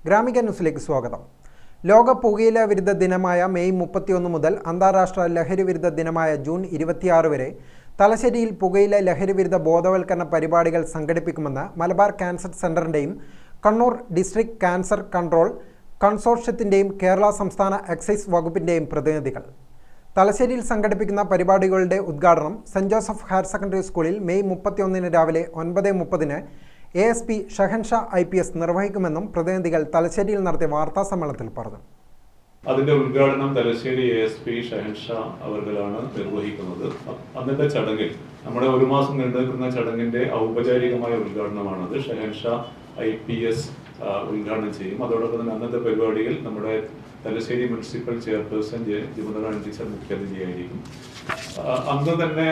ഗ്രാമിക ന്യൂസിലേക്ക് സ്വാഗതം. ലോക പുകയില വിരുദ്ധ ദിനമായ മെയ് 31 മുതൽ അന്താരാഷ്ട്ര ലഹരി വിരുദ്ധ ദിനമായ ജൂൺ 26 വരെ തലശ്ശേരിയിൽ പുകയില ലഹരി വിരുദ്ധ ബോധവൽക്കരണ പരിപാടികൾ സംഘടിപ്പിക്കുമെന്ന് മലബാർ ക്യാൻസർ സെന്ററിന്റെയും കണ്ണൂർ ഡിസ്ട്രിക്ട് ക്യാൻസർ കൺട്രോൾ കൺസോർഷ്യത്തിന്റെയും കേരള സംസ്ഥാന എക്സൈസ് വകുപ്പിന്റെയും പ്രതിനിധികൾ. തലശ്ശേരിയിൽ സംഘടിപ്പിക്കുന്ന പരിപാടികളുടെ ഉദ്ഘാടനം സെന്റ് ജോസഫ് ഹയർ സെക്കൻഡറി സ്കൂളിൽ മെയ് 31 രാവിലെ 9:30 ASP ഷഹൻഷാ IPS നിർവഹിക്കുമെന്നും പ്രതിനിധികൾ തലശ്ശേരിയിൽ നടത്തിയ വാർത്താ സമ്മേളനത്തിൽ പറഞ്ഞു. അതിന്റെ ഉദ്ഘാടനം തലശ്ശേരി ASP ഷഹൻഷാ അവർകളാണ് നിർവഹിക്കുന്നത്. അന്നത്തെ ചടങ്ങിൽ നമ്മുടെ ഒരു മാസം നീണ്ടുനിൽക്കുന്ന ചടങ്ങിന്റെ ഔപചാരികമായ ഉദ്ഘാടനമാണത്. ഷഹൻഷാ IPS ഉദ്ഘാടനം ചെയ്യും. അതോടൊപ്പം തന്നെ അന്നത്തെ പരിപാടിയിൽ നമ്മുടെ തലശ്ശേരി മുനിസിപ്പൽ ചെയർപേഴ്സൺ ജിമുദ ടീച്ചർ മുഖ്യാതിഥിയായിരിക്കും. അന്ന് തന്നെ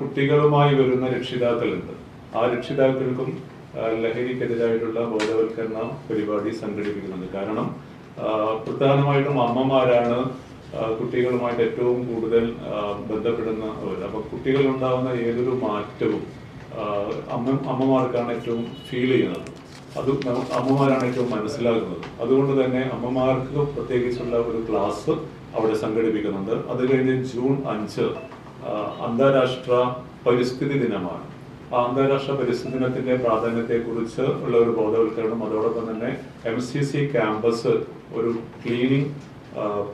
കുട്ടികളുമായി വരുന്ന രക്ഷിതാക്കളുണ്ട്. ആ രക്ഷിതാക്കൾക്കും ലഹരിക്കെതിരായിട്ടുള്ള ബോധവൽക്കരണ പരിപാടി സംഘടിപ്പിക്കുന്നുണ്ട്. കാരണം പ്രധാനമായിട്ടും അമ്മമാരാണ് കുട്ടികളുമായിട്ട് ഏറ്റവും കൂടുതൽ ബന്ധപ്പെടുന്നവർ. അപ്പൊ കുട്ടികളുണ്ടാകുന്ന ഏതൊരു മാറ്റവും അമ്മമാർക്കാണ് ഏറ്റവും ഫീൽ ചെയ്യുന്നത്. അത് അമ്മമാരാണ് ഏറ്റവും മനസ്സിലാക്കുന്നത്. അതുകൊണ്ട് തന്നെ അമ്മമാർക്ക് പ്രത്യേകിച്ചുള്ള ഒരു ക്ലാസ് അവിടെ സംഘടിപ്പിക്കുന്നുണ്ട്. അത് കഴിഞ്ഞ് ജൂൺ 5 അന്താരാഷ്ട്ര പരിസ്ഥിതി ദിനമാണ്. അന്താരാഷ്ട്ര പരിസ്ഥിതി ദിനത്തിന്റെ പ്രാധാന്യത്തെക്കുറിച്ച് ഉള്ള ഒരു ബോധവൽക്കരണം, അതോടൊപ്പം തന്നെ MCC ക്യാമ്പസ് ഒരു ക്ലീനിങ്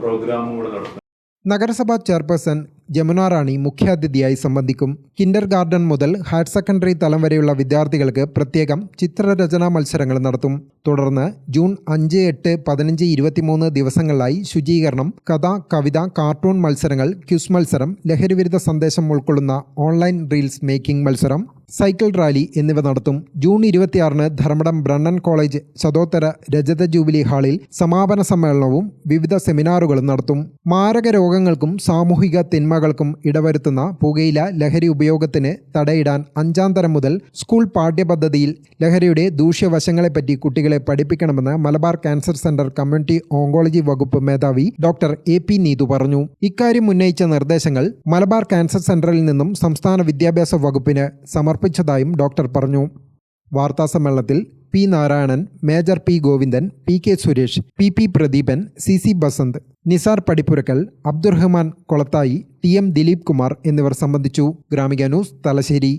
പ്രോഗ്രാമും കൂടെ നടത്തും. നഗരസഭാ ചെയർപേഴ്സൺ ജമുന റാണി മുഖ്യാതിഥിയായി സംബന്ധിക്കും. കിൻഡർ ഗാർഡൻ മുതൽ ഹയർ സെക്കൻഡറി തലം വരെയുള്ള വിദ്യാർത്ഥികൾക്ക് പ്രത്യേകം ചിത്രരചനാ മത്സരങ്ങൾ നടത്തും. തുടർന്ന് ജൂൺ 5, 8, 15, 23 ദിവസങ്ങളിലായി ശുചീകരണം, കഥ, കവിത, കാർട്ടൂൺ മത്സരങ്ങൾ, ക്യൂസ് മത്സരം, ലഹരിവിരുദ്ധ സന്ദേശം ഉൾക്കൊള്ളുന്ന ഓൺലൈൻ റീൽസ് മേക്കിംഗ് മത്സരം, സൈക്കിൾ റാലി എന്നിവ നടത്തും. ജൂൺ 26 ധർമ്മടം ബ്രണ്ണൻ കോളേജ് ശതോത്തര രജത ജൂബിലി ഹാളിൽ സമാപന സമ്മേളനവും വിവിധ സെമിനാറുകളും നടത്തും. മാരക രോഗങ്ങൾക്കും സാമൂഹിക തിന്മകൾക്കും ഇടവരുത്തുന്ന പുകയില ലഹരി ഉപയോഗത്തിന് തടയിടാൻ 5ാം തരം മുതൽ സ്കൂൾ പാഠ്യപദ്ധതിയിൽ ലഹരിയുടെ ദൂഷ്യവശങ്ങളെപ്പറ്റി കുട്ടികളെ പഠിപ്പിക്കണമെന്ന് Malabar cancer centre community oncology വകുപ്പ് മേധാവി ഡോക്ടർ AP നീതു പറഞ്ഞു. ഇക്കാര്യം ഉന്നയിച്ച നിർദ്ദേശങ്ങൾ മലബാർ ക്യാൻസർ സെന്ററിൽ നിന്നും സംസ്ഥാന വിദ്യാഭ്യാസ വകുപ്പിന് സമർപ്പിച്ചതായും ഡോക്ടർ പറഞ്ഞു. വാർത്താസമ്മേളനത്തിൽ P. Narayanan, major P. Govindan, PK Suresh, PP Pradeepan, CC Basanth, Nisar Padippurakkal, Abdurahman Kolathayi, TM Dileep Kumar എന്നിവർ സംബന്ധിച്ചു. ഗ്രാമിക ന്യൂസ്, തലശ്ശേരി.